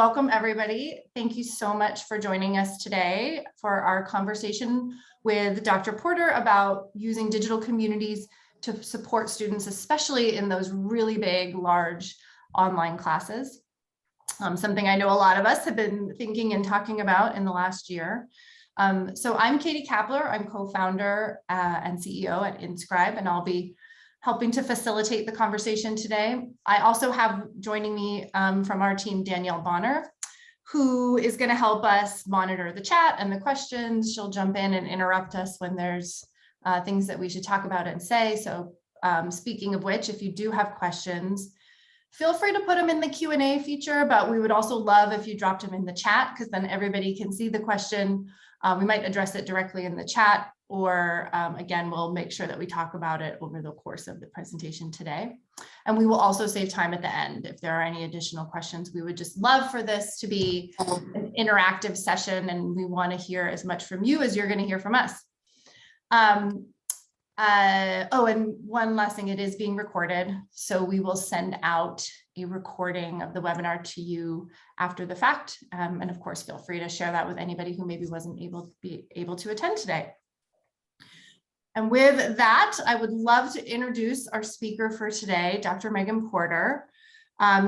Welcome, everybody. Thank you so much for joining us today for our conversation with Dr. Porter about using digital communities to support students, especially in those really big, large online classes. Something I know a lot of us have been thinking and talking about in the last year. So I'm Katie Kapler. I'm co-founder and CEO at Inscribe, and I'll be helping to facilitate the conversation today. I also have joining me from our team, Danielle Bonner, who is going to help us monitor the chat and the questions. She'll jump in and interrupt us when there's things that we should talk about and say. So speaking of which, if you do have questions, feel free to put them in the Q&A feature, but we would also love if you dropped them in the chat, because then everybody can see the question. We might address it directly in the chat, or again, we'll make sure that we talk about it over the course of the presentation today. And we will also save time at the end if there are any additional questions. We would just love for this to be an interactive session, and we want to hear as much from you as you're going to hear from us. Oh, and one last thing, it is being recorded, so we will send out a recording of the webinar to you after the fact. And of course, feel free to share that with anybody who maybe wasn't able to attend today. And with that, I would love to introduce our speaker for today, Dr. Meghan Porter.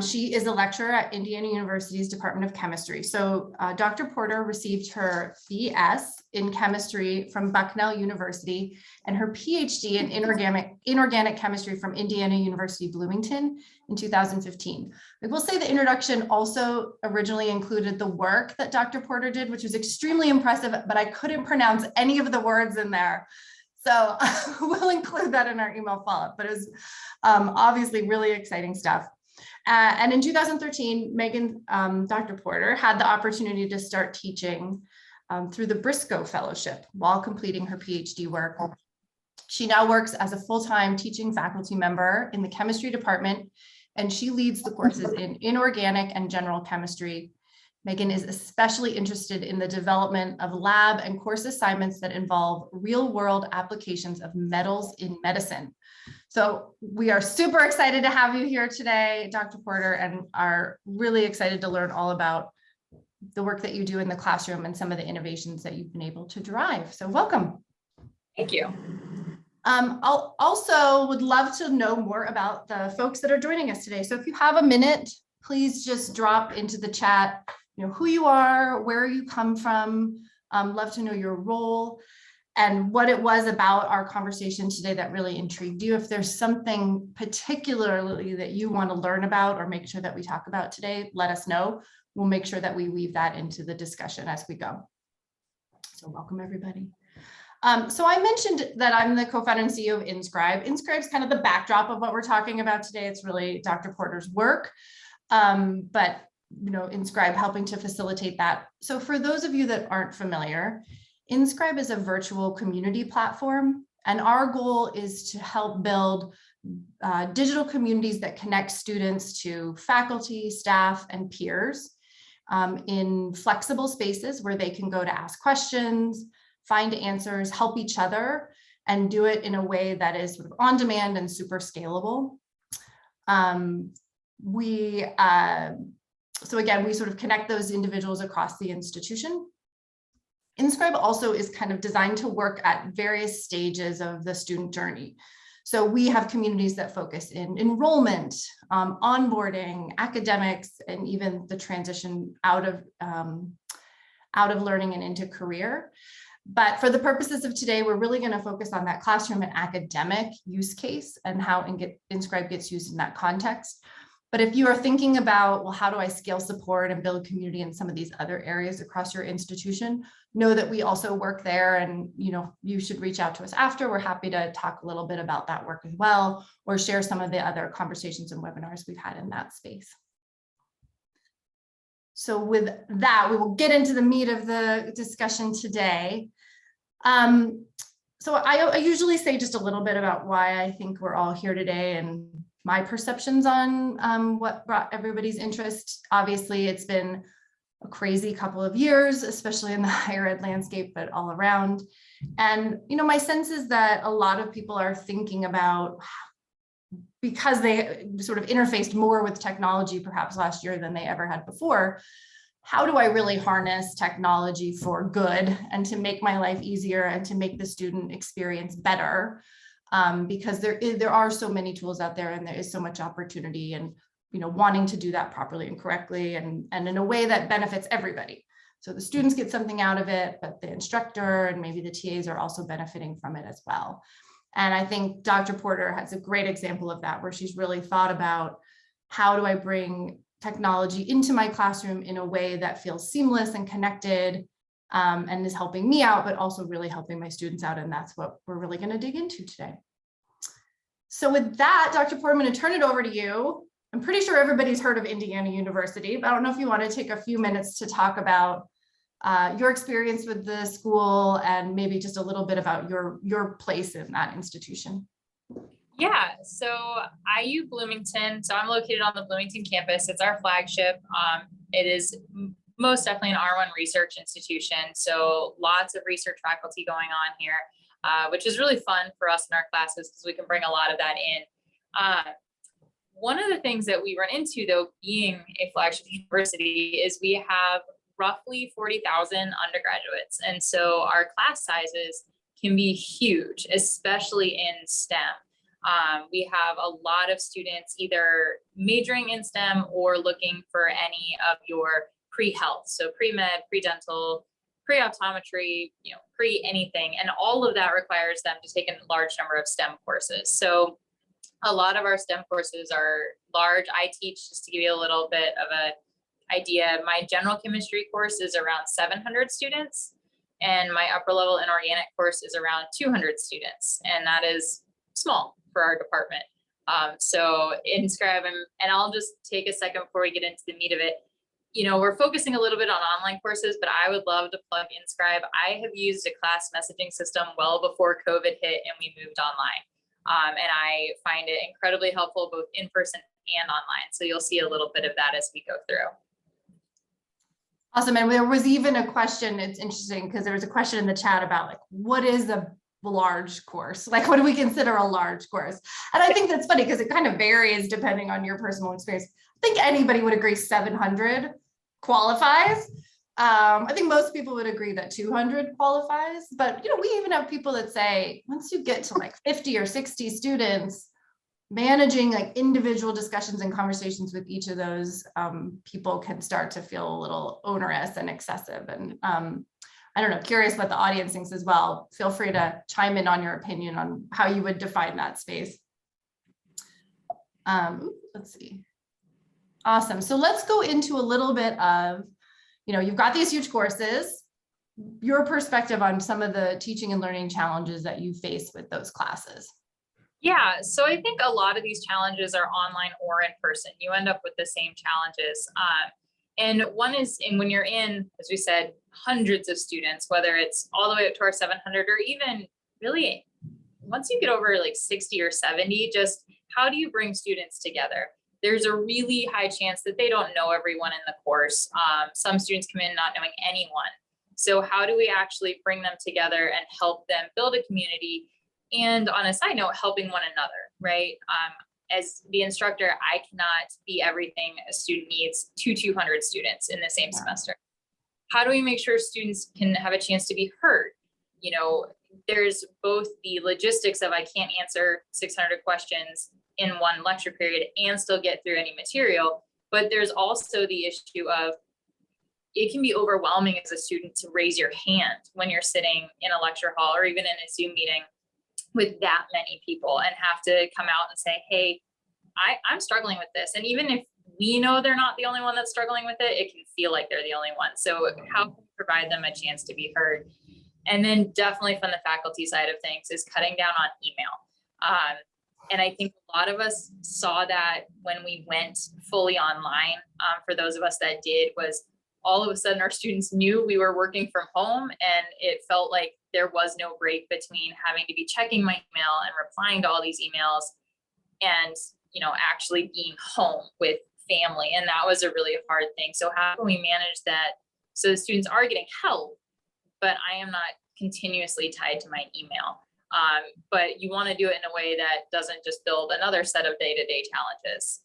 She is a lecturer at Indiana University's Department of Chemistry. So Dr. Porter received her BS in chemistry from Bucknell University and her PhD in inorganic chemistry from Indiana University Bloomington in 2015. I will say the introduction also originally included the work that Dr. Porter did, which was extremely impressive, but I couldn't pronounce any of the words in there. So we'll include that in our email follow-up, but it was obviously really exciting stuff. And in 2013, Dr. Porter had the opportunity to start teaching through the Briscoe Fellowship while completing her PhD work. She now works as a full-time teaching faculty member in the chemistry department, and she leads the courses in inorganic and general chemistry. Meghan is especially interested in the development of lab and course assignments that involve real-world applications of metals in medicine. So we are super excited to have you here today, Dr. Porter, and are really excited to learn all about the work that you do in the classroom and some of the innovations that you've been able to drive. So welcome. Thank you. I'll also would love to know more about the folks that are joining us today. So if you have a minute, please just drop into the chat, who you are, where you come from. Love to know your role and what it was about our conversation today that really intrigued you. If there's something particularly that you want to learn about or make sure that we talk about today, let us know. We'll make sure that we weave that into the discussion as we go. So welcome, everybody. So I mentioned that I'm the co-founder and CEO of Inscribe. Inscribe is kind of the backdrop of what we're talking about today. It's really Dr. Porter's work, but Inscribe helping to facilitate that. So for those of you that aren't familiar, Inscribe is a virtual community platform, and our goal is to help build digital communities that connect students to faculty, staff, and peers in flexible spaces where they can go to ask questions, find answers, help each other, and do it in a way that is sort of on demand and super scalable. So again, we sort of connect those individuals across the institution. Inscribe also is kind of designed to work at various stages of the student journey. So we have communities that focus in enrollment, onboarding, academics, and even the transition out of learning and into career. But for the purposes of today, we're really going to focus on that classroom and academic use case and how Inscribe gets used in that context. But if you are thinking about, well, how do I scale support and build community in some of these other areas across your institution, know that we also work there, and you should reach out to us after. We're happy to talk a little bit about that work as well, or share some of the other conversations and webinars we've had in that space. So with that, we will get into the meat of the discussion today. So I usually say just a little bit about why I think we're all here today and my perceptions on what brought everybody's interest. Obviously, it's been a crazy couple of years, especially in the higher ed landscape, but all around. And my sense is that a lot of people are thinking about because they sort of interfaced more with technology perhaps last year than they ever had before, how do I really harness technology for good and to make my life easier and to make the student experience better? Because there are so many tools out there and there is so much opportunity, and wanting to do that properly and correctly and in a way that benefits everybody. So the students get something out of it, but the instructor and maybe the TAs are also benefiting from it as well. And I think Dr. Porter has a great example of that, where she's really thought about, how do I bring technology into my classroom in a way that feels seamless and connected, and is helping me out, but also really helping my students out. And that's what we're really going to dig into today. So with that, Dr. Porter, I'm going to turn it over to you. I'm pretty sure everybody's heard of Indiana University, but I don't know if you want to take a few minutes to talk about your experience with the school and maybe just a little bit about your place in that institution. Yeah, so IU Bloomington, so I'm located on the Bloomington campus. It's our flagship. It is most definitely an R1 research institution. So lots of research faculty going on here, which is really fun for us in our classes because we can bring a lot of that in. One of the things that we run into, though, being a flagship university, is we have roughly 40,000 undergraduates. And so our class sizes can be huge, especially in STEM. We have a lot of students either majoring in STEM or looking for any of your pre-health, so pre-med, pre-dental, pre-optometry, pre-anything. And all of that requires them to take a large number of STEM courses. So a lot of our STEM courses are large. I teach, just to give you a little bit of an idea, my general chemistry course is around 700 students, and my upper level inorganic course is around 200 students. And that is small for our department. So Inscribe, and I'll just take a second before we get into the meat of it. We're focusing a little bit on online courses, but I would love to plug Inscribe. I have used a class messaging system well before COVID hit and we moved online. And I find it incredibly helpful both in person and online. So you'll see a little bit of that as we go through. Awesome. And there was even a question, it's interesting because there was a question in the chat about what is a large course? What do we consider a large course? And I think that's funny because it kind of varies depending on your personal experience. I think anybody would agree 700 qualifies. I think most people would agree that 200 qualifies, but we even have people that say once you get to 50 or 60 students, managing individual discussions and conversations with each of those people can start to feel a little onerous and excessive. And I don't know, curious what the audience thinks as well. Feel free to chime in on your opinion on how you would define that space. Let's see. Awesome. So let's go into a little bit of, you've got these huge courses, your perspective on some of the teaching and learning challenges that you face with those classes. Yeah, so I think a lot of these challenges are online or in person. You end up with the same challenges. And one is when you're in, as we said, hundreds of students, whether it's all the way up to our 700 or even really once you get over 60 or 70, just how do you bring students together? There's a really high chance that they don't know everyone in the course. Some students come in not knowing anyone. So how do we actually bring them together and help them build a community? And on a side note, helping one another, right? As the instructor, I cannot be everything a student needs to 200 students in the same semester. How do we make sure students can have a chance to be heard? There's both the logistics of I can't answer 600 questions in one lecture period and still get through any material, but there's also the issue of it can be overwhelming as a student to raise your hand when you're sitting in a lecture hall or even in a Zoom meeting with that many people and have to come out and say, hey, I'm struggling with this. And even if we know they're not the only one that's struggling with it, it can feel like they're the only one. So how can we provide them a chance to be heard? And then definitely from the faculty side of things is cutting down on email. And I think a lot of us saw that when we went fully online. For those of us that did, was all of a sudden our students knew we were working from home, and it felt like there was no break between having to be checking my email and replying to all these emails and actually being home with family. And that was a really hard thing. So how can we manage that so the students are getting help, but I am not continuously tied to my email? But you want to do it in a way that doesn't just build another set of day-to-day challenges.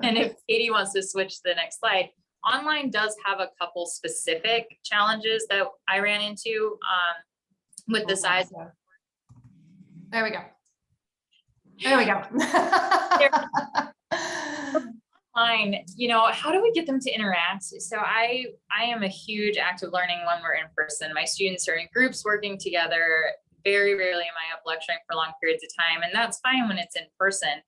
And if Katie wants to switch to the next slide, online does have a couple specific challenges that I ran into with the size. There we go. There we go. Online, you know, how do we get them to interact? So I am a huge active learning when we're in person. My students are in groups working together. Very rarely am I up lecturing for long periods of time, and that's fine when it's in person.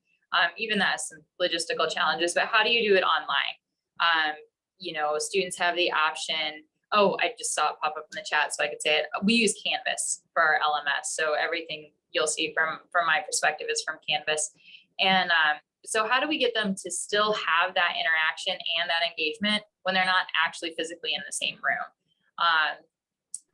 Even that has some logistical challenges, but how do you do it online? You know, students have the option. Oh, I just saw it pop up in the chat, so I could say it. We use Canvas for our LMS, so everything you'll see from my perspective is from Canvas. And so how do we get them to still have that interaction and that engagement when they're not actually physically in the same room?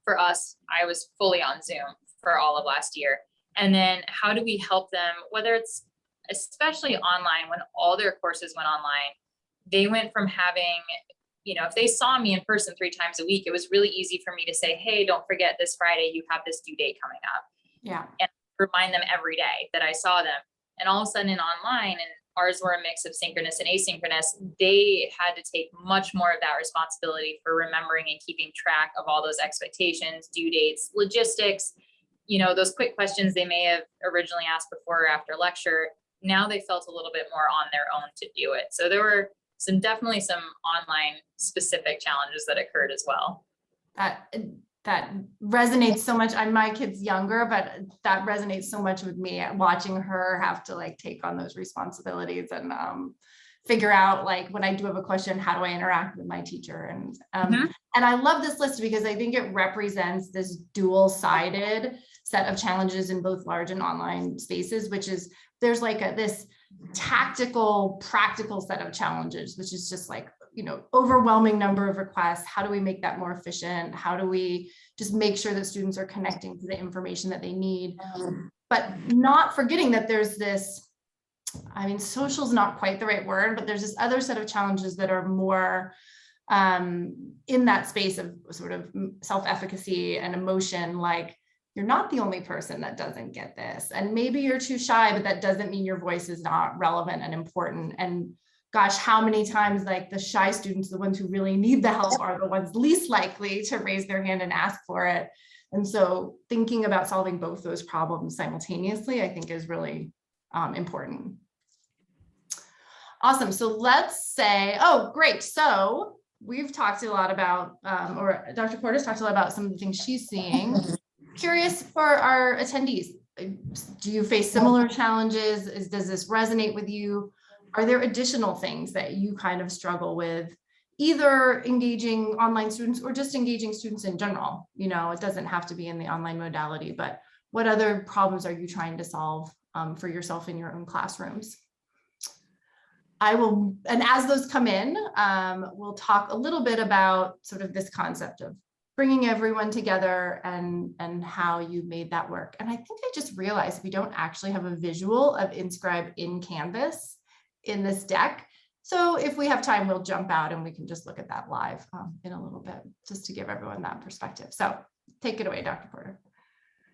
For us, I was fully on Zoom for all of last year. And then how do we help them, whether it's especially online, when all their courses went online, they went from having, you know, if they saw me in person 3 times a week, it was really easy for me to say, hey, don't forget this Friday, you have this due date coming up. Yeah. And remind them every day that I saw them. And all of a sudden in online, and ours were a mix of synchronous and asynchronous, they had to take much more of that responsibility for remembering and keeping track of all those expectations, due dates, logistics, you know, those quick questions they may have originally asked before or after lecture. Now they felt a little bit more on their own to do it. So there were definitely some online specific challenges that occurred as well. That resonates so much. My kid's younger, but that resonates so much with me, watching her have to like take on those responsibilities and figure out, like, when I do have a question, how do I interact with my teacher? And and I love this list because I think it represents this dual-sided set of challenges in both large and online spaces, which is there's like this tactical, practical set of challenges, which is just like, you know, overwhelming number of requests. How do we make that more efficient? How do we just make sure that students are connecting to the information that they need? But not forgetting that there's this, I mean, social is not quite the right word, but there's this other set of challenges that are more in that space of sort of self-efficacy and emotion, like, you're not the only person that doesn't get this. And maybe you're too shy, but that doesn't mean your voice is not relevant and important. And gosh, how many times, like, the shy students, the ones who really need the help, are the ones least likely to raise their hand and ask for it. And so thinking about solving both those problems simultaneously, I think, is really important. Awesome. So let's say, oh, great. So we've talked a lot about, or Dr. Porter's talked a lot about some of the things she's seeing. Curious for our attendees, do you face similar challenges? Does this resonate with you? Are there additional things that you kind of struggle with, either engaging online students or just engaging students in general? You know, it doesn't have to be in the online modality, but what other problems are you trying to solve for yourself in your own classrooms? I will, and as those come in, we'll talk a little bit about sort of this concept of bringing everyone together and how you made that work. And I think I just realized we don't actually have a visual of Inscribe in Canvas in this deck. So if we have time, we'll jump out and we can just look at that live in a little bit, just to give everyone that perspective. So take it away, Dr. Porter.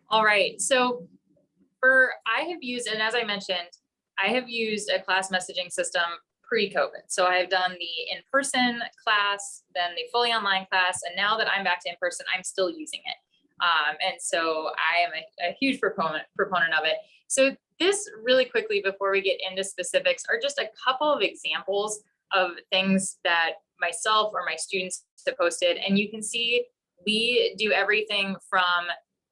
All right. So I have used, and as I mentioned, I have used a class messaging system pre-COVID. So I have done the in-person class, then the fully online class, and now that I'm back to in-person, I'm still using it. And so I am a huge proponent of it. So this, really quickly before we get into specifics, are just a couple of examples of things that myself or my students have posted. And you can see we do everything from,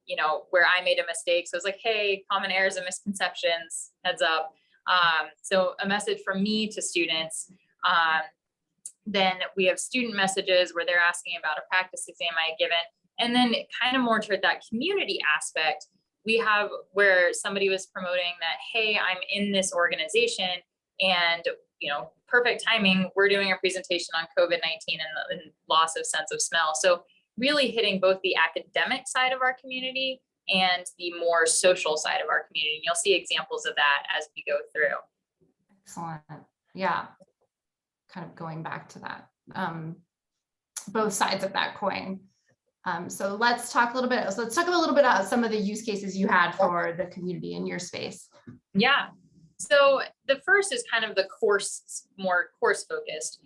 you know, where I made a mistake. So it's like, hey, common errors and misconceptions, heads up. So a message from me to students. Then we have student messages where they're asking about a practice exam I had given. And then kind of more toward that community aspect, we have where somebody was promoting that, hey, I'm in this organization and, you know, perfect timing, we're doing a presentation on COVID-19 and the loss of sense of smell. So really hitting both the academic side of our community and the more social side of our community. And you'll see examples of that as we go through. Excellent. Yeah. Kind of going back to that, both sides of that coin. So let's talk a little bit. So let's talk a little bit about some of the use cases you had for the community in your space. Yeah. So the first is kind of the course, more course focused.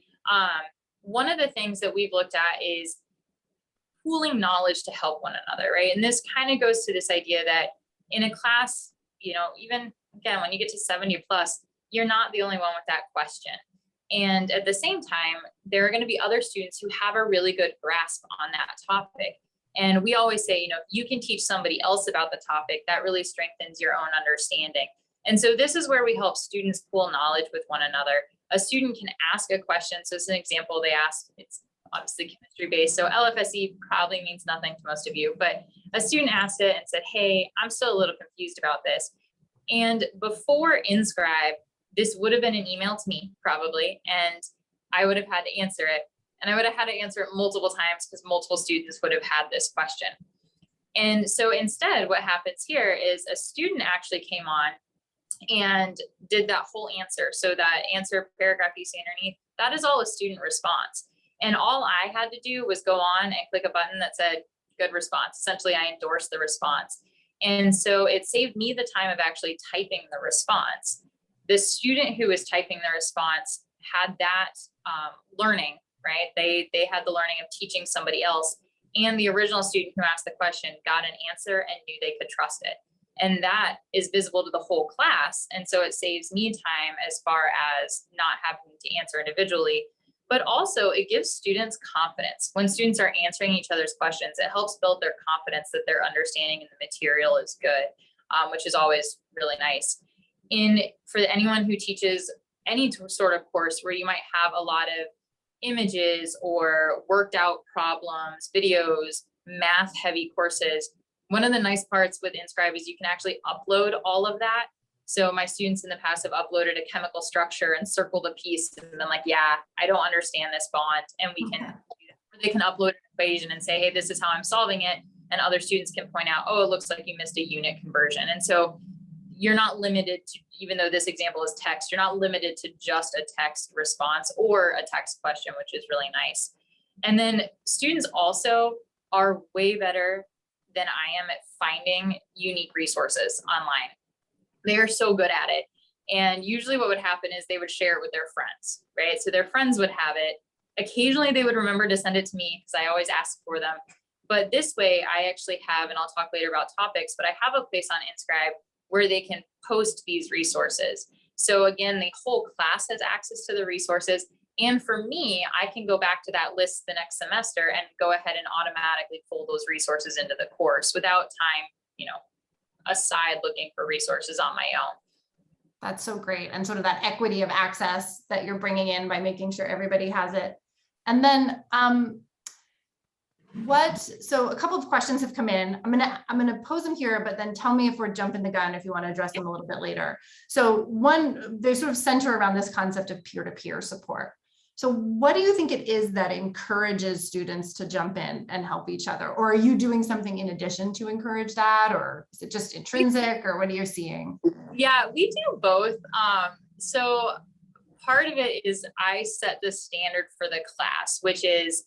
One of the things that we've looked at is pooling knowledge to help one another, right? And this kind of goes to this idea that in a class, even again, when you get to 70 plus, you're not the only one with that question. And at the same time, there are going to be other students who have a really good grasp on that topic. And we always say, if you can teach somebody else about the topic, that really strengthens your own understanding. And so this is where we help students pool knowledge with one another. A student can ask a question. So as an example, they asked, it's obviously chemistry based. So LFSE probably means nothing to most of you, but a student asked it and said, hey, I'm still a little confused about this. And before Inscribe, this would have been an email to me probably, and I would have had to answer it. And I would have had to answer it multiple times because multiple students would have had this question. And so instead, what happens here is a student actually came on and did that whole answer. So that answer paragraph you see underneath, that is all a student response. And all I had to do was go on and click a button that said, good response. Essentially, I endorsed the response. And so it saved me the time of actually typing the response. The student who was typing the response had that learning, right? They had the learning of teaching somebody else. And the original student who asked the question got an answer and knew they could trust it. And that is visible to the whole class. And so it saves me time as far as not having to answer individually, but also it gives students confidence. When students are answering each other's questions, it helps build their confidence that their understanding in the material is good, which is always really nice. For anyone who teaches any sort of course where you might have a lot of images or worked out problems, videos, math heavy courses, one of the nice parts with Inscribe is you can actually upload all of that. So my students in the past have uploaded a chemical structure and circled a piece and then like, yeah, I don't understand this bond. And they can upload an equation and say, hey, this is how I'm solving it. And other students can point out, oh, it looks like you missed a unit conversion. And so you're not limited to, even though this example is text, you're not limited to just a text response or a text question, which is really nice. And then students also are way better than I am at finding unique resources online. They are so good at it. And usually what would happen is they would share it with their friends, right? So their friends would have it. Occasionally they would remember to send it to me because I always ask for them. But this way I actually have, and I'll talk later about topics, but I have a place on Inscribe where they can post these resources. So again, the whole class has access to the resources. And for me, I can go back to that list the next semester and go ahead and automatically pull those resources into the course without time, aside looking for resources on my own. That's so great. And sort of that equity of access that you're bringing in by making sure everybody has it. And then so a couple of questions have come in. I'm gonna pose them here, but then tell me if we're jumping the gun, if you want to address them a little bit later. So one, they sort of center around this concept of peer-to-peer support. So what do you think it is that encourages students to jump in and help each other? Or are you doing something in addition to encourage that? Or is it just intrinsic, or what are you seeing? Yeah, we do both. So part of it is I set the standard for the class, which is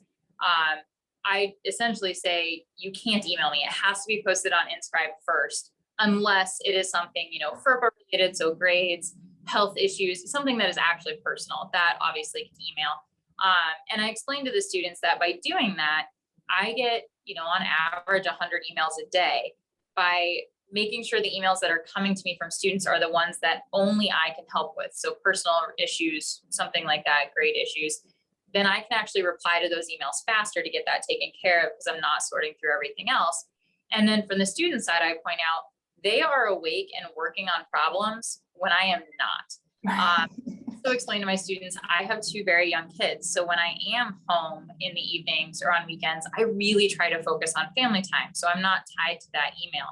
I essentially say, you can't email me. It has to be posted on Inscribe first, unless it is something, FERPA related, so grades, health issues, something that is actually personal, that obviously can email. And I explained to the students that by doing that, I get, on average 100 emails a day. By making sure the emails that are coming to me from students are the ones that only I can help with. So personal issues, something like that, grade issues, then I can actually reply to those emails faster to get that taken care of because I'm not sorting through everything else. And then from the student side, I point out they are awake and working on problems when I am not. So explain to my students, I have 2 very young kids. So when I am home in the evenings or on weekends, I really try to focus on family time. So I'm not tied to that email.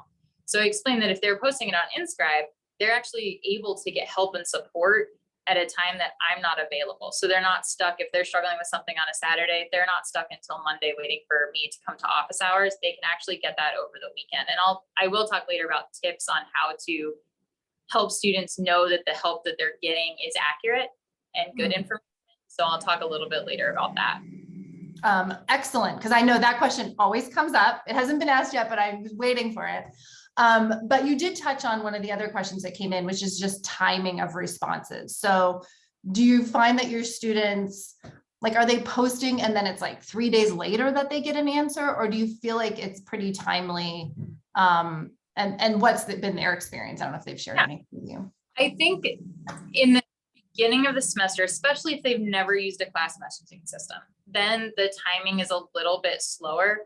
So I explained that if they're posting it on Inscribe, they're actually able to get help and support at a time that I'm not available. So they're not stuck. If they're struggling with something on a Saturday, they're not stuck until Monday waiting for me to come to office hours. They can actually get that over the weekend. And I will talk later about tips on how to help students know that the help that they're getting is accurate and good information. So I'll talk a little bit later about that. Excellent, because I know that question always comes up. It hasn't been asked yet, but I'm waiting for it. But you did touch on one of the other questions that came in, which is just timing of responses. So do you find that your students, like, are they posting and then it's like 3 days later that they get an answer, or do you feel like it's pretty timely? And what's been their experience? I don't know if they've shared anything with you. I think in the beginning of the semester, especially if they've never used a class messaging system, then the timing is a little bit slower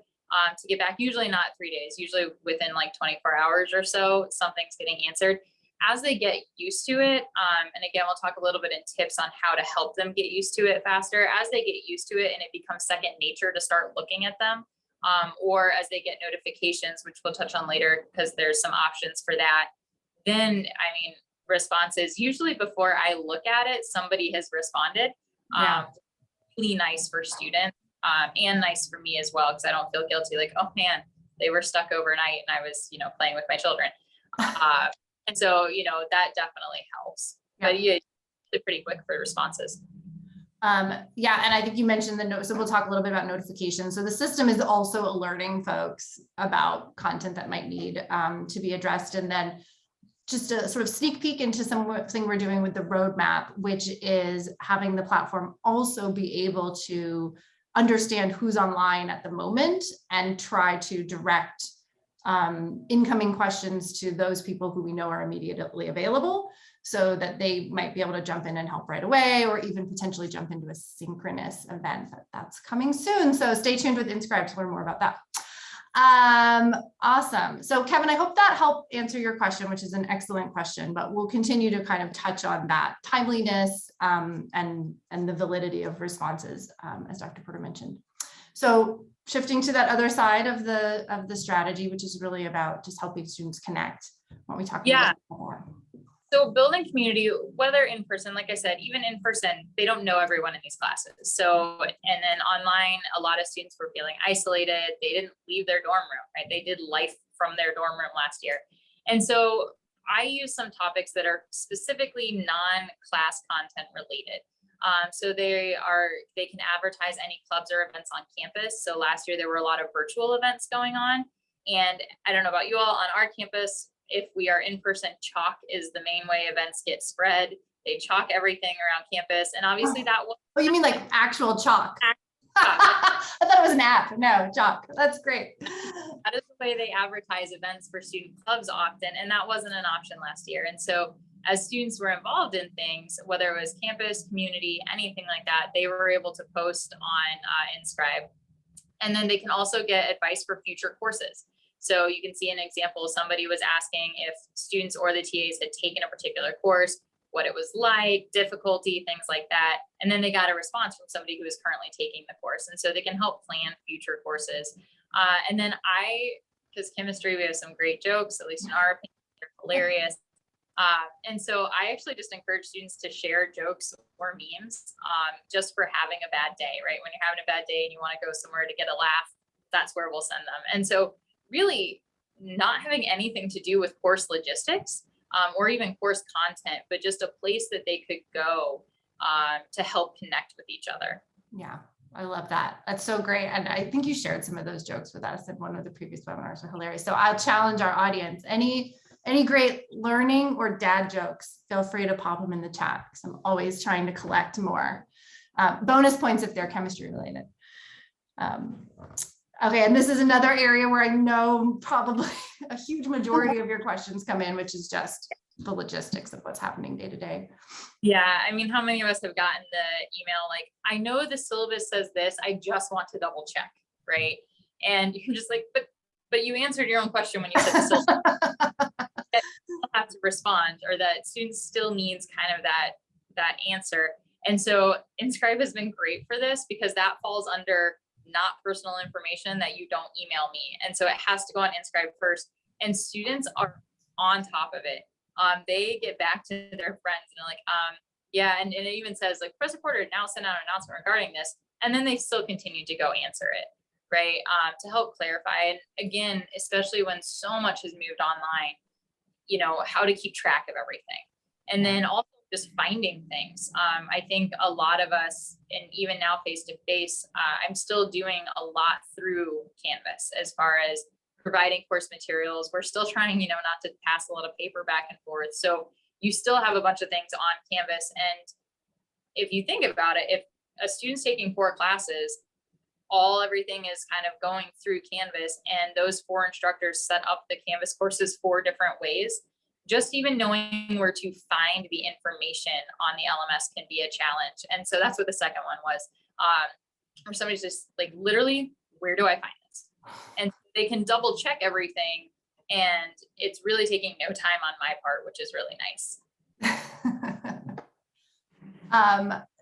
to get back. Usually not 3 days, usually within like 24 hours or so, something's getting answered. As they get used to it, and again, we'll talk a little bit in tips on how to help them get used to it faster. As they get used to it and it becomes second nature to start looking at them, or as they get notifications, which we'll touch on later because there's some options for that, then, I mean, responses, usually before I look at it, somebody has responded. Really nice for students, and nice for me as well, because I don't feel guilty, like, oh man, they were stuck overnight and I was, playing with my children. And so, that definitely helps. But yeah, they're pretty quick for responses. Yeah, and I think you mentioned the note, so we'll talk a little bit about notifications. So the system is also alerting folks about content that might need to be addressed. And then just a sort of sneak peek into something we're doing with the roadmap, which is having the platform also be able to understand who's online at the moment and try to direct incoming questions to those people who we know are immediately available, so that they might be able to jump in and help right away, or even potentially jump into a synchronous event that's coming soon. So stay tuned with Inscribe to learn more about that. Awesome. So Kevin, I hope that helped answer your question, which is an excellent question, but we'll continue to kind of touch on that timeliness and the validity of responses, as Dr. Porter mentioned. So shifting to that other side of the strategy, which is really about just helping students connect. Why don't we talk about that more? So building community, whether in person, like I said, even in person, they don't know everyone in these classes. So, and then online, a lot of students were feeling isolated. They didn't leave their dorm room, right? They did life from their dorm room last year. And so I use some topics that are specifically non-class content related. So they can advertise any clubs or events on campus. So last year there were a lot of virtual events going on. And I don't know about you all, on our campus, if we are in person, chalk is the main way events get spread. They chalk everything around campus. And obviously that was— Oh, you mean like actual chalk? I thought it was an app. No, chalk. That's great. That is the way they advertise events for student clubs often. And that wasn't an option last year. And so as students were involved in things, whether it was campus, community, anything like that, they were able to post on Inscribe. And then they can also get advice for future courses. So you can see an example, somebody was asking if students or the TAs had taken a particular course, what it was like, difficulty, things like that. And then they got a response from somebody who is currently taking the course. And so they can help plan future courses. And then because chemistry, we have some great jokes, at least in our opinion, they're hilarious. And so I actually just encourage students to share jokes or memes just for having a bad day, right? When you're having a bad day and you want to go somewhere to get a laugh, that's where we'll send them. And so really not having anything to do with course logistics or even course content, but just a place that they could go to help connect with each other. Yeah, I love that. That's so great. And I think you shared some of those jokes with us in one of the previous webinars. They're hilarious. So I'll challenge our audience. Any great learning or dad jokes, feel free to pop them in the chat, because I'm always trying to collect more. Bonus points if they're chemistry related. Okay, and this is another area where I know probably a huge majority of your questions come in, which is just the logistics of what's happening day to day. Yeah, I mean, how many of us have gotten the email like, I know the syllabus says this, I just want to double check, right? And you're just like, but you answered your own question when you said the syllabus. Have to respond, or that students still needs kind of that answer. And so Inscribe has been great for this, because that falls under not personal information that you don't email me. And so it has to go on Inscribe first, and students are on top of it. They get back to their friends and they're like, yeah, and it even says like, Professor Porter now sent out an announcement regarding this, and then they still continue to go answer it, right? To help clarify. And again, especially when so much has moved online, how to keep track of everything. And then also just finding things. I think a lot of us, and even now face to face, I'm still doing a lot through Canvas as far as providing course materials. We're still trying, not to pass a lot of paper back and forth. So you still have a bunch of things on Canvas. And if you think about it, if a student's taking 4 classes, everything is kind of going through Canvas, and those 4 instructors set up the Canvas courses 4 different ways. Just even knowing where to find the information on the LMS can be a challenge. And so that's what the second one was, where somebody's just like, literally, where do I find this? And they can double check everything. And it's really taking no time on my part, which is really nice.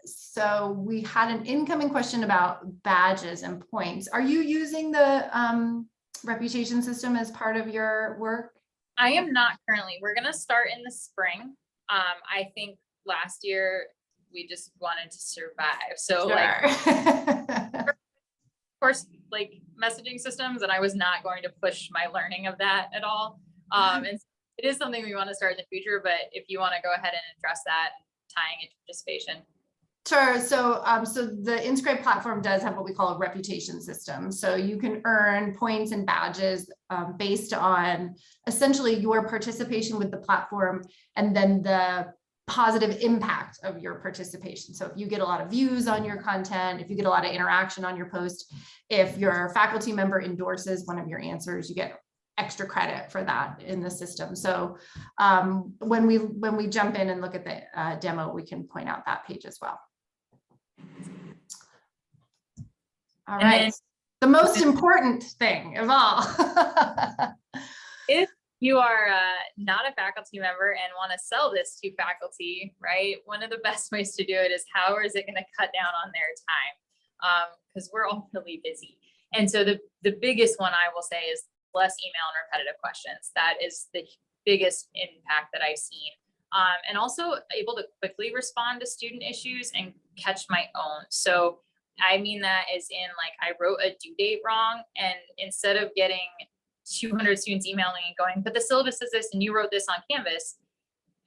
So we had an incoming question about badges and points. Are you using the reputation system as part of your work? I am not currently. We're going to start in the spring. I think last year we just wanted to survive. So Sure. of course, like messaging systems, and I was not going to push my learning of that at all. And it is something we want to start in the future, but if you want to go ahead and address that, tying into participation. Sure. So, so the Inscribe platform does have what we call a reputation system. So you can earn points and badges based on essentially your participation with the platform and then the positive impact of your participation. So if you get a lot of views on your content, if you get a lot of interaction on your post, if your faculty member endorses one of your answers, you get extra credit for that in the system. So when we jump in and look at the demo, we can point out that page as well. All right, the most important thing of all. If you are not a faculty member and want to sell this to faculty, right? One of the best ways to do it is how is it going to cut down on their time? Because we're all really busy. And so the biggest one I will say is less email and repetitive questions. That is the biggest impact that I've seen. And also able to quickly respond to student issues and catch my own. So I mean that as in like I wrote a due date wrong, and instead of getting 200 students emailing and going, but the syllabus is this and you wrote this on Canvas,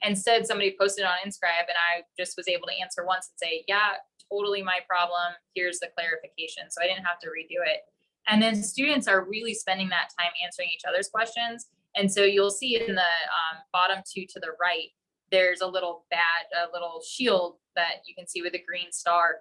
instead somebody posted on Inscribe and I just was able to answer once and say, yeah, totally my problem. Here's the clarification. So I didn't have to redo it. And then students are really spending that time answering each other's questions. And so you'll see in the bottom 2 to the right, there's a little shield that you can see with a green star.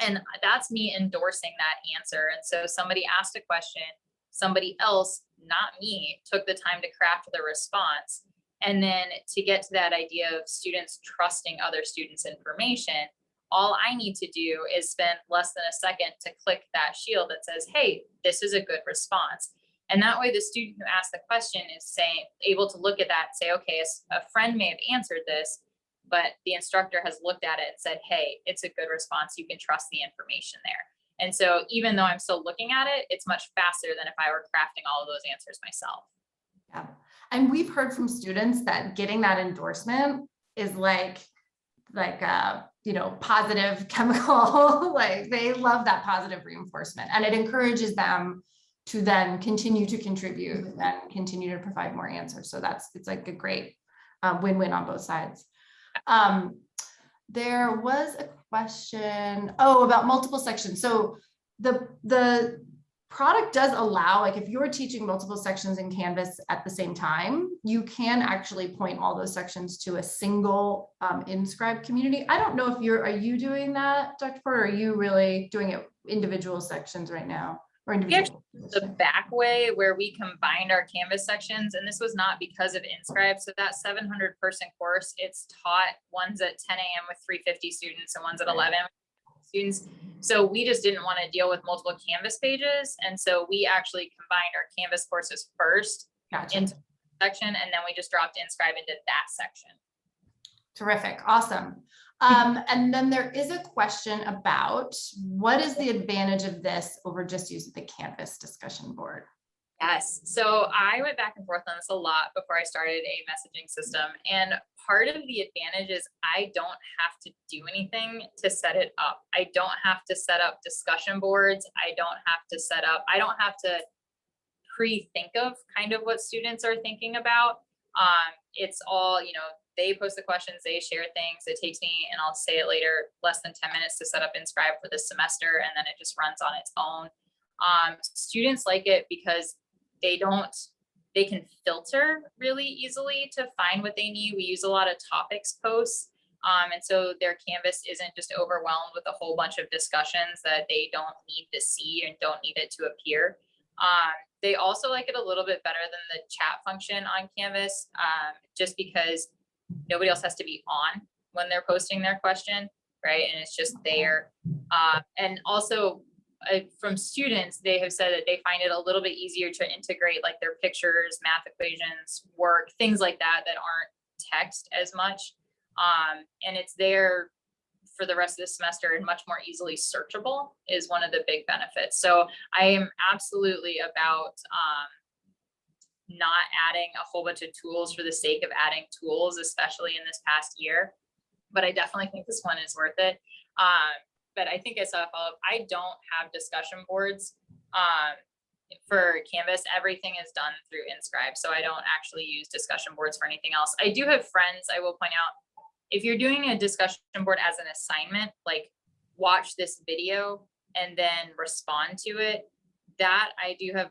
And that's me endorsing that answer. And so somebody asked a question, somebody else, not me, took the time to craft the response. And then to get to that idea of students trusting other students' information, all I need to do is spend less than a second to click that shield that says, hey, this is a good response. And that way the student who asked the question is able to look at that and say, okay, a friend may have answered this, but the instructor has looked at it and said, hey, it's a good response. You can trust the information there. And so even though I'm still looking at it, it's much faster than if I were crafting all of those answers myself. Yeah. And we've heard from students that getting that endorsement is like positive chemical, like they love that positive reinforcement, and it encourages them to then continue to contribute and continue to provide more answers. So it's like a great win-win on both sides. There was a question, about multiple sections. So the product does allow, like if you're teaching multiple sections in Canvas at the same time, you can actually point all those sections to a single Inscribe community. I don't know if are you doing that, Dr. Porter? Or are you really doing it individual sections right now? Or individual? The back way where we combined our Canvas sections, and this was not because of Inscribe. So that 700 person course, it's taught ones at 10 a.m. with 350 students and ones at 11 students. So we just didn't want to deal with multiple Canvas pages. And so we actually combined our Canvas courses first into the section, and then we just dropped Inscribe into that section. Terrific. Awesome. And then there is a question about what is the advantage of this over just using the Canvas discussion board? Yes. So I went back and forth on this a lot before I started a messaging system. And part of the advantage is I don't have to do anything to set it up. I don't have to set up discussion boards. I don't have to pre-think of kind of what students are thinking about. It's all, They post the questions, they share things. It takes me, and I'll say it later, less than 10 minutes to set up Inscribe for this semester, and then it just runs on its own. Students like it because they can filter really easily to find what they need. We use a lot of topics posts. And so their Canvas isn't just overwhelmed with a whole bunch of discussions that they don't need to see and don't need it to appear. They also like it a little bit better than the chat function on Canvas, just because nobody else has to be on when they're posting their question, right? And it's just there. And also from students, they have said that they find it a little bit easier to integrate like their pictures, math equations, work, things like that aren't text as much. And it's there for the rest of the semester and much more easily searchable is one of the big benefits. So I am absolutely about not adding a whole bunch of tools for the sake of adding tools, especially in this past year. But I definitely think this one is worth it. But I think I saw a follow-up. I don't have discussion boards for Canvas. Everything is done through Inscribe. So I don't actually use discussion boards for anything else. I do have friends, I will point out, if you're doing a discussion board as an assignment, like watch this video and then respond to it, that I do have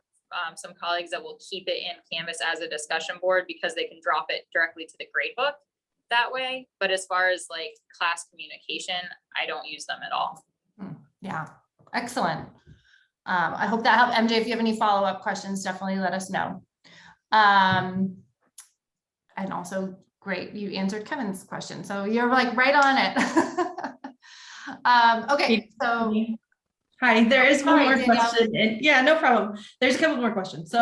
some colleagues that will keep it in Canvas as a discussion board because they can drop it directly to the gradebook that way. But as far as like class communication, I don't use them at all. Yeah, excellent. I hope that helped. MJ, if you have any follow-up questions, definitely let us know. And also, great, you answered Kevin's question. So you're like right on it. Okay, so. Hi, there is one more Danielle. question. And yeah, no problem. There's a couple more questions. So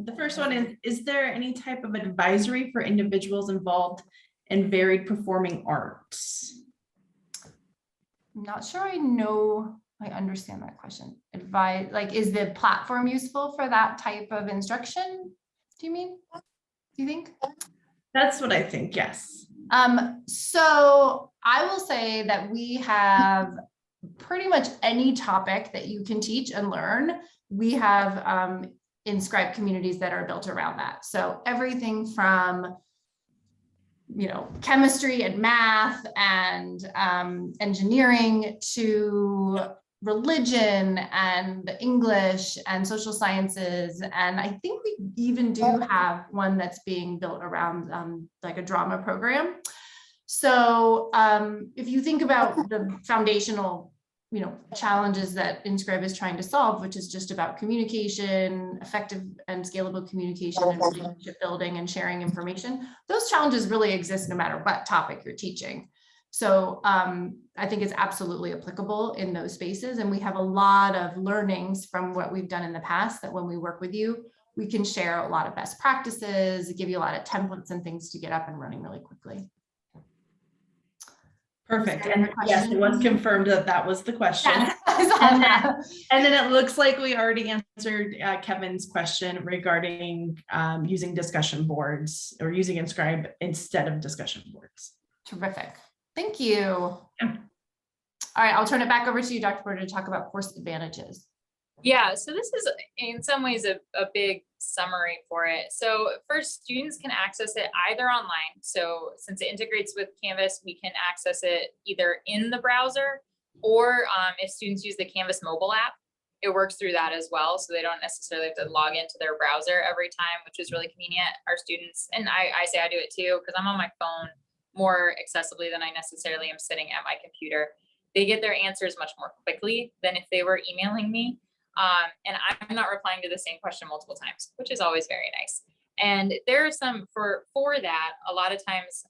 the first one is there any type of advisory for individuals involved in varied performing arts? I'm not sure I understand that question. Advise, like, is the platform useful for that type of instruction? Do you mean? Do you think? That's what I think, yes. So I will say that we have pretty much any topic that you can teach and learn. We have Inscribe communities that are built around that. So everything from chemistry and math and engineering to religion and English and social sciences. And I think we even do have one that's being built around like a drama program. So if you think about the foundational challenges that Inscribe is trying to solve, which is just about communication, effective and scalable communication and relationship building and sharing information, those challenges really exist no matter what topic you're teaching. So I think it's absolutely applicable in those spaces. And we have a lot of learnings from what we've done in the past that when we work with you, we can share a lot of best practices, give you a lot of templates and things to get up and running really quickly. Perfect. And yes, it was confirmed that that was the question. Yes, and then it looks like we already answered Kevin's question regarding using discussion boards or using Inscribe instead of discussion boards. Terrific. Thank you. Yeah. All right, I'll turn it back over to you, Dr. Porter, to talk about course advantages. Yeah, so this is in some ways a big summary for it. So first, students can access it either online. So since it integrates with Canvas, we can access it either in the browser or if students use the Canvas mobile app, it works through that as well. So they don't necessarily have to log into their browser every time, which is really convenient. Our students, and I say I do it too, because I'm on my phone more accessibly than I necessarily am sitting at my computer. They get their answers much more quickly than if they were emailing me. And I'm not replying to the same question multiple times, which is always very nice. And there are some for that, a lot of times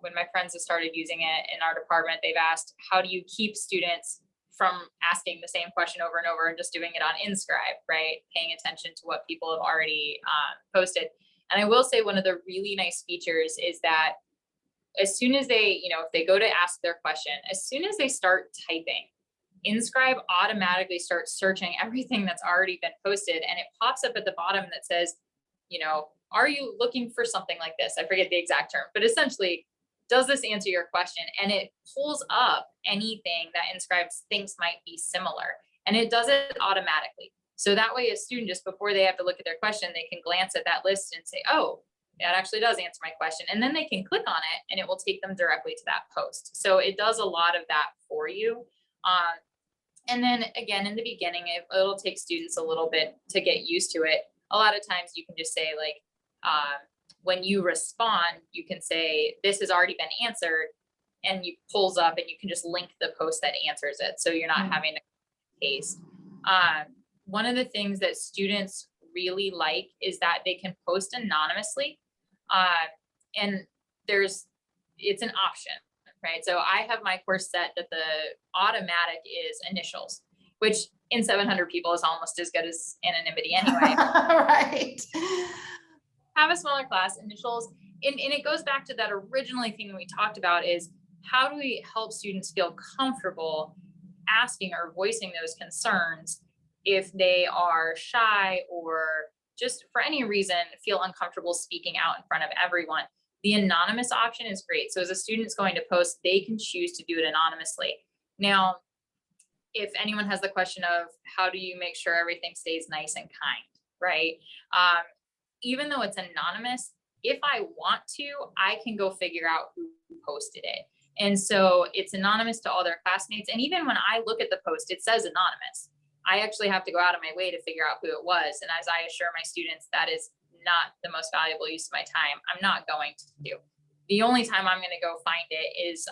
when my friends have started using it in our department, they've asked, how do you keep students from asking the same question over and over and just doing it on Inscribe, right? Paying attention to what people have already posted. And I will say one of the really nice features is that as soon as they, if they go to ask their question, as soon as they start typing, Inscribe automatically starts searching everything that's already been posted, and it pops up at the bottom that says, are you looking for something like this? I forget the exact term, but essentially, does this answer your question? And it pulls up anything that Inscribe thinks might be similar, and it does it automatically. So that way, a student, just before they have to look at their question, they can glance at that list and say, oh, that actually does answer my question. And then they can click on it and it will take them directly to that post. So it does a lot of that for you. And then again, in the beginning, it'll take students a little bit to get used to it. A lot of times you can just say like, when you respond, you can say, this has already been answered, and you pulls up and you can just link the post that answers it. So you're not having to paste. One of the things that students really like is that they can post anonymously. And it's an option, right? So I have my course set that the automatic is initials, which in 700 people is almost as good as anonymity anyway. Right. Have a smaller class, initials. And it goes back to that originally thing that we talked about is how do we help students feel comfortable asking or voicing those concerns if they are shy or just for any reason feel uncomfortable speaking out in front of everyone. The anonymous option is great. So as a student's going to post, they can choose to do it anonymously. Now, if anyone has the question of how do you make sure everything stays nice and kind, right? Even though it's anonymous, if I want to, I can go figure out who posted it. And so it's anonymous to all their classmates. And even when I look at the post, it says anonymous. I actually have to go out of my way to figure out who it was. And as I assure my students, that is not the most valuable use of my time. I'm not going to do. The only time I'm going to go find it is,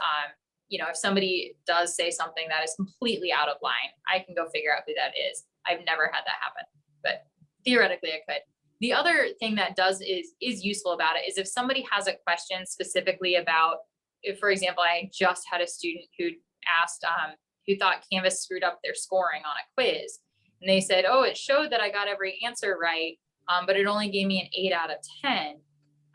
if somebody does say something that is completely out of line, I can go figure out who that is. I've never had that happen, but theoretically I could. The other thing that is useful about it is if somebody has a question specifically about, if, for example, I just had a student who asked, who thought Canvas screwed up their scoring on a quiz. And they said, oh, it showed that I got every answer right, but it only gave me an 8 out of 10.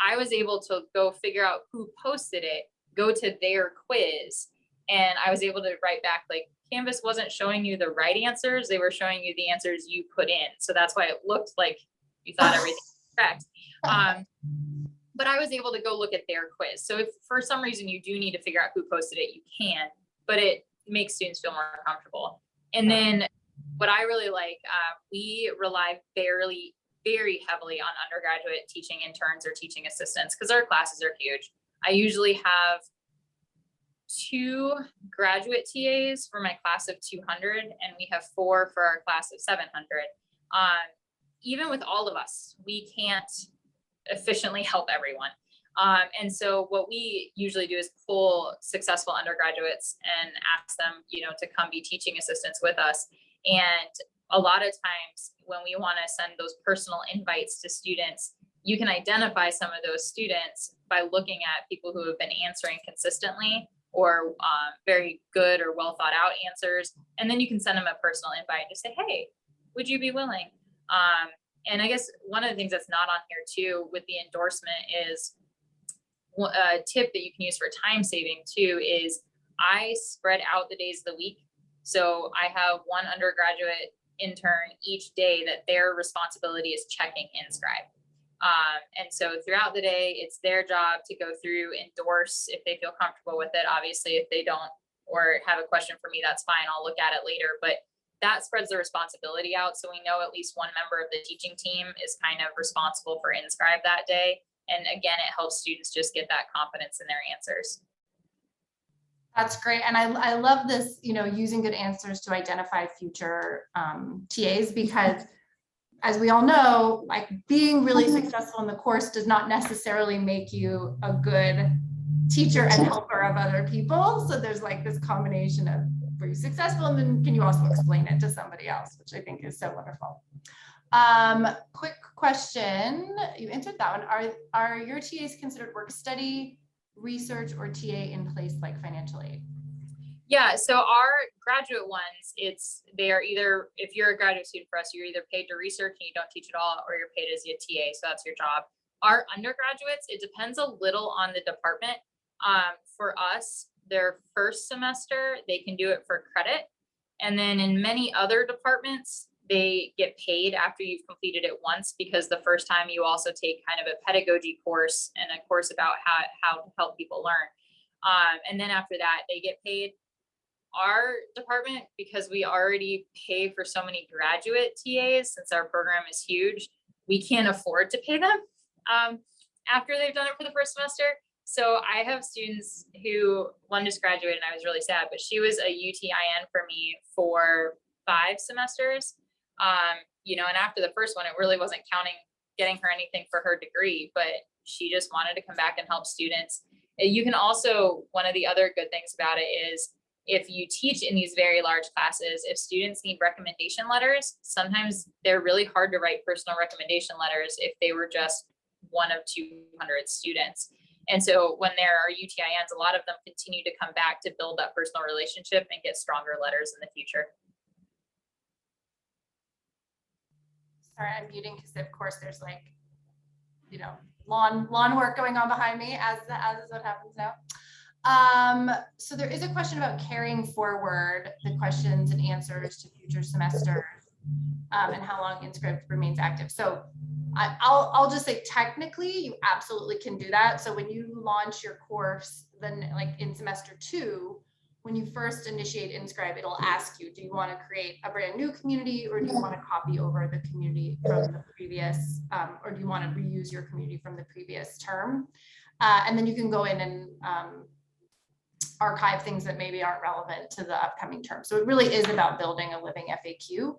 I was able to go figure out who posted it, go to their quiz, and I was able to write back like, Canvas wasn't showing you the right answers, they were showing you the answers you put in. So that's why it looked like you thought everything was correct. But I was able to go look at their quiz. So if for some reason you do need to figure out who posted it, you can, but it makes students feel more comfortable. And then what I really like, we rely very heavily on undergraduate teaching interns or teaching assistants because our classes are huge. I usually have 2 graduate TAs for my class of 200, and we have 4 for our class of 700. Even with all of us, we can't efficiently help everyone. And so what we usually do is pull successful undergraduates and ask them, to come be teaching assistants with us. And a lot of times when we want to send those personal invites to students, you can identify some of those students by looking at people who have been answering consistently or very good or well thought out answers. And then you can send them a personal invite and just say, hey, would you be willing? And I guess one of the things that's not on here too with the endorsement is a tip that you can use for time saving too is I spread out the days of the week. So I have one undergraduate intern each day that their responsibility is checking Inscribe. And so throughout the day, it's their job to go through, endorse if they feel comfortable with it. Obviously, if they don't or have a question for me, that's fine. I'll look at it later. But that spreads the responsibility out. So we know at least one member of the teaching team is kind of responsible for Inscribe that day. And again, it helps students just get that confidence in their answers. That's great. And I love this, using good answers to identify future TAs, because as we all know, like being really successful in the course does not necessarily make you a good teacher and helper of other people. So there's like this combination of were you successful, and then can you also explain it to somebody else, which I think is so wonderful. Quick question, you answered that one. Are your TAs considered work study, research, or TA in place like financial aid? Yeah, so our graduate ones, they are either, if you're a graduate student for us, you're either paid to research and you don't teach at all, or you're paid as a TA, so that's your job. Our undergraduates, it depends a little on the department. For us, their first semester, they can do it for credit. And then in many other departments, they get paid after you've completed it once, because the first time you also take kind of a pedagogy course and a course about how to help people learn. And then after that, they get paid. Our department, because we already pay for so many graduate TAs, since our program is huge, we can't afford to pay them. after they've done it for the first semester. So I have students who, one just graduated and I was really sad, but she was a UTIN for me for 5 semesters. And after the first one, it really wasn't counting getting her anything for her degree, but she just wanted to come back and help students. You can also, one of the other good things about it is if you teach in these very large classes, if students need recommendation letters, sometimes they're really hard to write personal recommendation letters if they were just one of 200 students. And so when there are UTINs, a lot of them continue to come back to build that personal relationship and get stronger letters in the future. Sorry, I'm muting because of course there's lawn work going on behind me as is what happens now. So there is a question about carrying forward the questions and answers to future semesters and how long Inscribe remains active. So I'll just say technically you absolutely can do that. So when you launch your course, then like in semester 2, when you first initiate Inscribe, it'll ask you, do you want to create a brand new community or do you want to copy over the community from the previous, or do you want to reuse your community from the previous term? And then you can go in and archive things that maybe aren't relevant to the upcoming term. So it really is about building a living FAQ.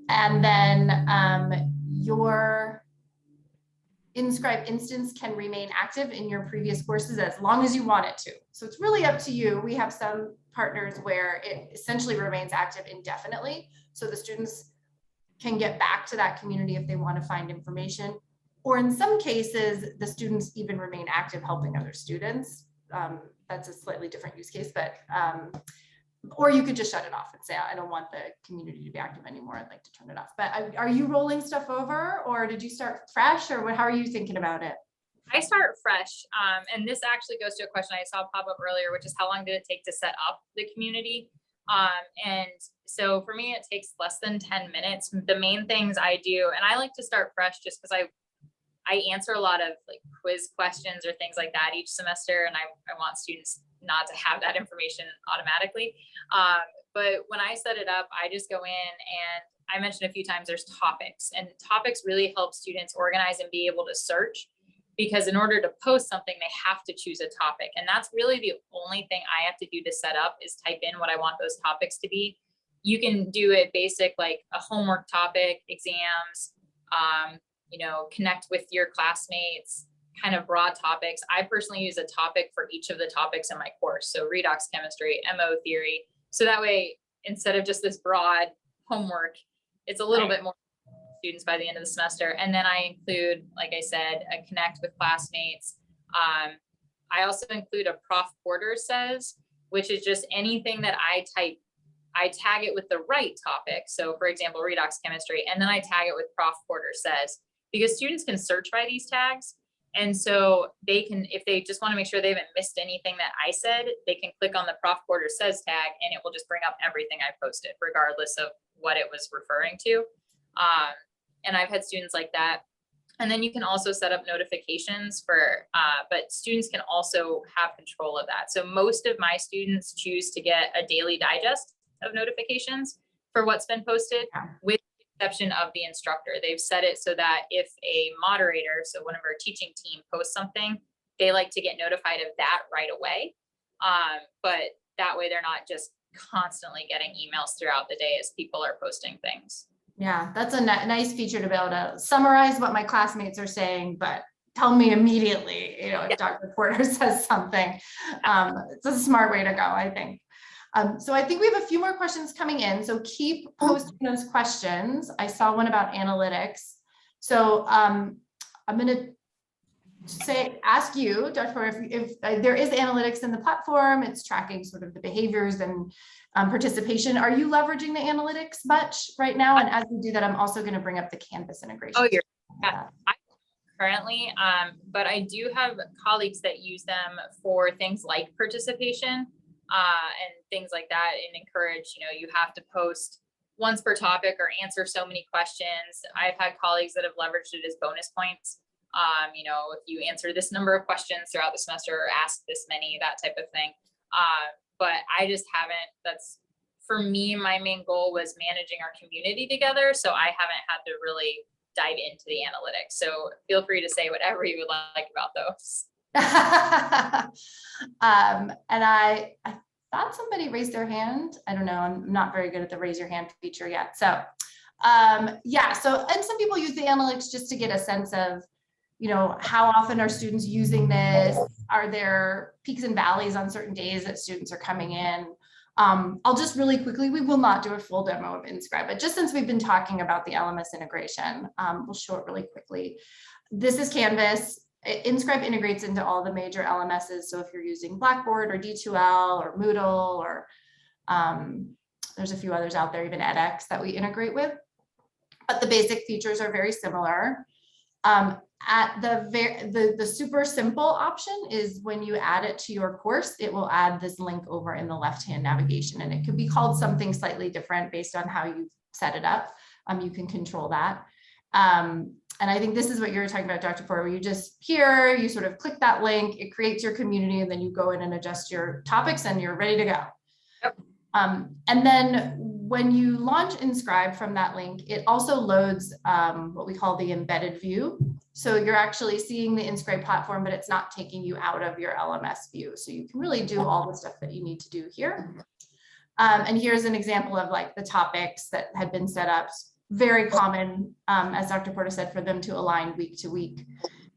And then your Inscribe instance can remain active in your previous courses as long as you want it to. So it's really up to you. We have some partners where it essentially remains active indefinitely. So the students can get back to that community if they want to find information. Or in some cases, the students even remain active helping other students. That's a slightly different use case, but or you could just shut it off and say, I don't want the community to be active anymore. I'd like to turn it off. But are you rolling stuff over or did you start fresh or how are you thinking about it? I start fresh. And this actually goes to a question I saw pop up earlier, which is how long did it take to set up the community? And so for me, it takes less than 10 minutes. The main things I do, and I like to start fresh just because I answer a lot of like quiz questions or things like that each semester. And I want students not to have that information automatically. But when I set it up, I just go in and I mentioned a few times there's topics, and topics really help students organize and be able to search, because in order to post something, they have to choose a topic. And that's really the only thing I have to do to set up is type in what I want those topics to be. You can do it basic, like a homework topic, exams, connect with your classmates, kind of broad topics. I personally use a topic for each of the topics in my course. So redox chemistry, MO theory. So that way, instead of just this broad homework, it's a little bit more students by the end of the semester. And then I include, like I said, a connect with classmates. I also include a Prof Porter says, which is just anything that I type, I tag it with the right topic. So for example, redox chemistry, and then I tag it with Prof Porter says, because students can search by these tags. And so they can, if they just want to make sure they haven't missed anything that I said, they can click on the Prof Porter says tag and it will just bring up everything I posted, regardless of what it was referring to. And I've had students like that. And then you can also set up notifications for, but students can also have control of that. So most of my students choose to get a daily digest of notifications for what's been posted, with the exception of the instructor. They've set it so that if a moderator, so one of our teaching team, posts something, they like to get notified of that right away. But that way they're not just constantly getting emails throughout the day as people are posting things. Yeah, that's a nice feature to be able to summarize what my classmates are saying, but tell me immediately, if Dr. Porter says something. It's a smart way to go, I think. So I think we have a few more questions coming in. So keep posting those questions. I saw one about analytics. So I'm going to ask you, Dr. Porter, if there is analytics in the platform, it's tracking sort of the behaviors and participation. Are you leveraging the analytics much right now? And as we do that, I'm also going to bring up the Canvas integration. Oh, I currently, but I do have colleagues that use them for things like participation and things like that, and encourage, you have to post once per topic or answer so many questions. I've had colleagues that have leveraged it as bonus points. If you answer this number of questions throughout the semester or ask this many, that type of thing. But I just haven't, that's for me, my main goal was managing our community together. So I haven't had to really dive into the analytics. So feel free to say whatever you would like about those. And I thought somebody raised their hand. I don't know. I'm not very good at the raise your hand feature yet. So yeah, so, and some people use the analytics just to get a sense of, you know, how often are students using this? Are there peaks and valleys on certain days that students are coming in? I'll just really quickly, we will not do a full demo of Inscribe, but just since we've been talking about the LMS integration, we'll show it really quickly. This is Canvas. Inscribe integrates into all the major LMSs. So if you're using Blackboard or D2L or Moodle, or there's a few others out there, even edX, that we integrate with. But the basic features are very similar. At the super simple option is when you add it to your course, it will add this link over in the left-hand navigation, and it could be called something slightly different based on how you set it up. You can control that. And I think this is what you were talking about, Dr. Porter, where you just here, you sort of click that link, it creates your community, and then you go in and adjust your topics and you're ready to go. Yep. And then when you launch Inscribe from that link, it also loads what we call the embedded view. So you're actually seeing the Inscribe platform, but it's not taking you out of your LMS view. So you can really do all the stuff that you need to do here. And here's an example of like the topics that had been set up. Very common, as Dr. Porter said, for them to align week to week.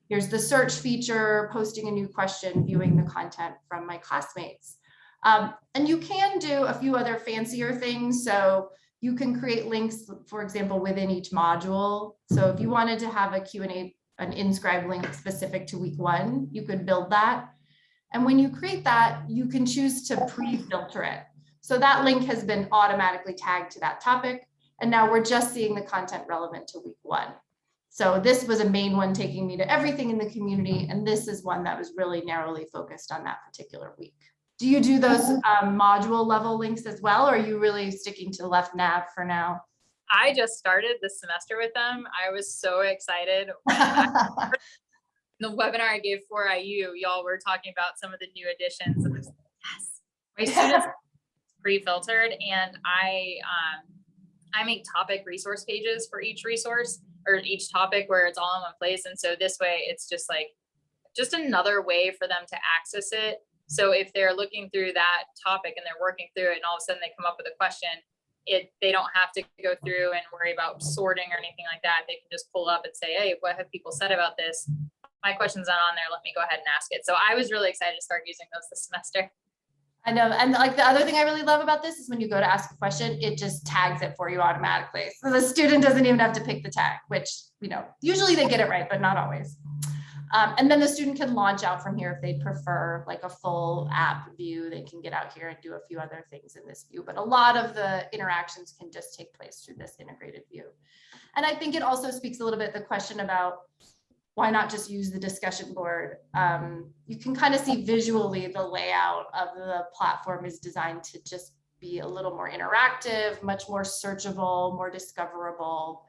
Here's the search feature, posting a new question, viewing the content from my classmates. And you can do a few other fancier things. So you can create links, for example, within each module. So if you wanted to have a Q&A, an Inscribe link specific to week 1, you could build that. And when you create that, you can choose to pre-filter it. So that link has been automatically tagged to that topic. And now we're just seeing the content relevant to week 1. So this was a main one taking me to everything in the community. And this is one that was really narrowly focused on that particular week. Do you do those module level links as well, or are you really sticking to the left nav for now? I just started this semester with them. I was so excited. The webinar I gave for IU, y'all were talking about some of the new additions. And I was like, yes, my students pre-filtered, and I make topic resource pages for each resource or each topic where it's all in one place. And so this way, it's just like another way for them to access it. So if they're looking through that topic and they're working through it, and all of a sudden they come up with a question, they don't have to go through and worry about sorting or anything like that. They can just pull up and say, hey, what have people said about this? My question's not on there. Let me go ahead and ask it. So I was really excited to start using those this semester. I know. And like the other thing I really love about this is when you go to ask a question, it just tags it for you automatically. So the student doesn't even have to pick the tag, which, you know, usually they get it right, but not always. And then the student can launch out from here if they prefer like a full app view. They can get out here and do a few other things in this view, but a lot of the interactions can just take place through this integrated view. And I think it also speaks a little bit the question about why not just use the discussion board. You can kind of see visually the layout of the platform is designed to just be a little more interactive, much more searchable, more discoverable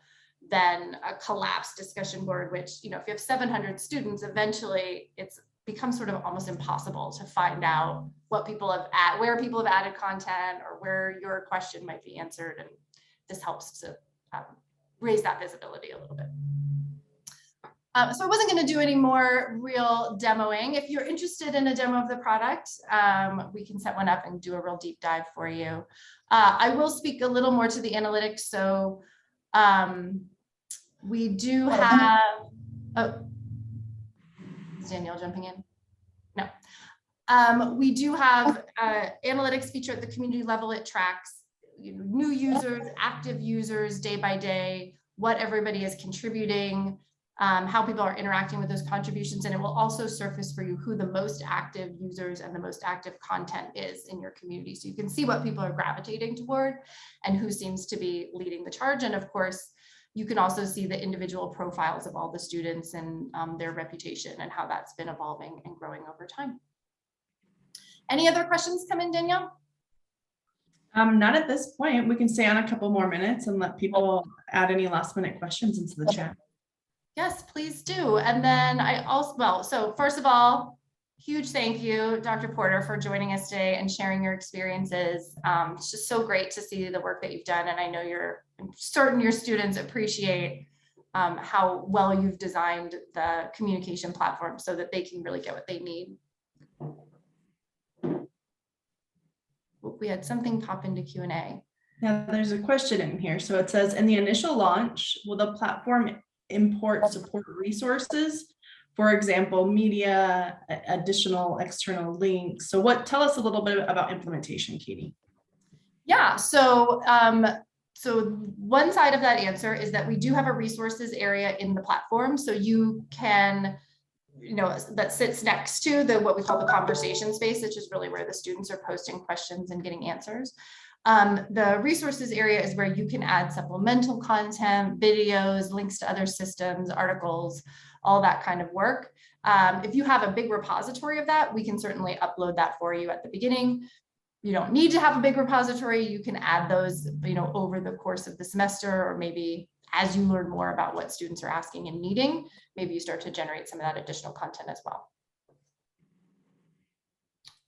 than a collapsed discussion board, which, you know, if you have 700 students, eventually it's becomes sort of almost impossible to find out what people have where people have added content or where your question might be answered. And this helps to raise that visibility a little bit. So I wasn't going to do any more real demoing. If you're interested in a demo of the product, we can set one up and do a real deep dive for you. I will speak a little more to the analytics. So we do have, oh, is Danielle jumping in? No. We do have analytics feature at the community level. It tracks new users, active users day by day, what everybody is contributing, how people are interacting with those contributions, and it will also surface for you who the most active users and the most active content is in your community. So you can see what people are gravitating toward and who seems to be leading the charge. And of course, you can also see the individual profiles of all the students and their reputation and how that's been evolving and growing over time. Any other questions come in, Danielle? Not at this point. We can stay on a couple more minutes and let people add any last minute questions into the chat. Yes, please do. And then I also, well, so first of all, huge thank you, Dr. Porter, for joining us today and sharing your experiences. It's just so great to see the work that you've done. And I know I'm certain your students appreciate how well you've designed the communication platform so that they can really get what they need. We had something pop into Q&A. Now there's a question in here. So it says, in the initial launch, will the platform import support resources? For example, media, additional external links. So tell us a little bit about implementation, Katie. Yeah, so one side of that answer is that we do have a resources area in the platform. So you can, that sits next to what we call the conversation space, which is really where the students are posting questions and getting answers. The resources area is where you can add supplemental content, videos, links to other systems, articles, all that kind of work. If you have a big repository of that, we can certainly upload that for you at the beginning. You don't need to have a big repository. You can add those, over the course of the semester, or maybe as you learn more about what students are asking and needing, maybe you start to generate some of that additional content as well.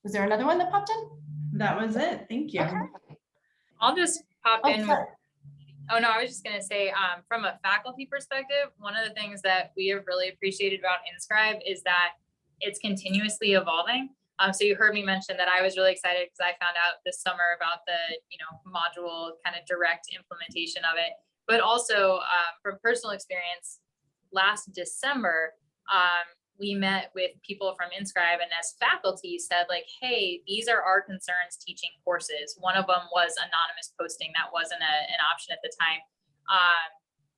Was there another one that popped in? That was it. Thank you. Okay. I'll just pop in. Sorry. Oh no, I was just going to say, from a faculty perspective, one of the things that we have really appreciated about Inscribe is that it's continuously evolving. So you heard me mention that I was really excited because I found out this summer about the, module kind of direct implementation of it. But also from personal experience, last December, we met with people from Inscribe, and as faculty said, like, hey, these are our concerns teaching courses. One of them was anonymous posting. That wasn't an option at the time.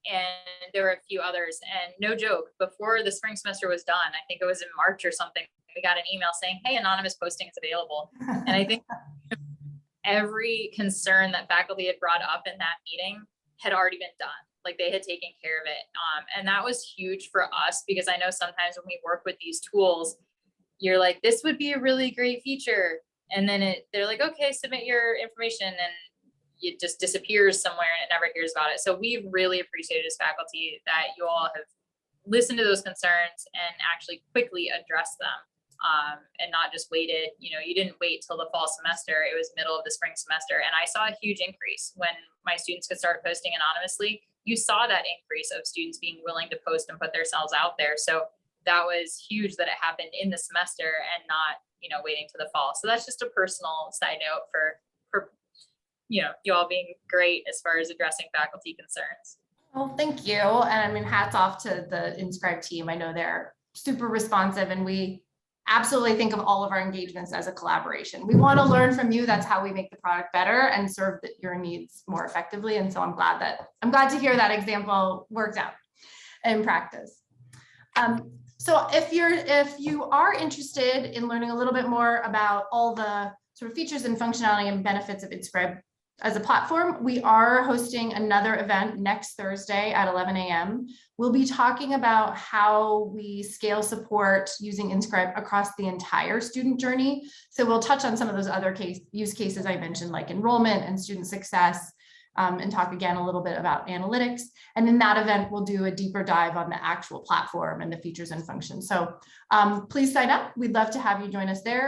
And there were a few others, and no joke, before the spring semester was done, I think it was in March or something, we got an email saying, hey, anonymous posting is available. And I think every concern that faculty had brought up in that meeting had already been done. Like, they had taken care of it. And that was huge for us, because I know sometimes when we work with these tools, you're like, this would be a really great feature. And then they're like, okay, submit your information, and it just disappears somewhere and it never hears about it. So we've really appreciated as faculty that you all have listened to those concerns and actually quickly addressed them. And not just waited, you didn't wait till the fall semester, it was middle of the spring semester. And I saw a huge increase when my students could start posting anonymously. You saw that increase of students being willing to post and put themselves out there. So that was huge that it happened in the semester and not, waiting to the fall. So that's just a personal side note for you all being great as far as addressing faculty concerns. Well, thank you. And I mean, hats off to the Inscribe team. I know they're super responsive, and we absolutely think of all of our engagements as a collaboration. We want to learn from you. That's how we make the product better and serve your needs more effectively. And so I'm glad to hear that example worked out in practice. So if you are interested in learning a little bit more about all the sort of features and functionality and benefits of Inscribe as a platform, we are hosting another event next Thursday at 11 a.m. We'll be talking about how we scale support using Inscribe across the entire student journey. So we'll touch on some of those other use cases I mentioned, like enrollment and student success, and talk again a little bit about analytics. And in that event, we'll do a deeper dive on the actual platform and the features and functions. So please sign up. We'd love to have you join us there.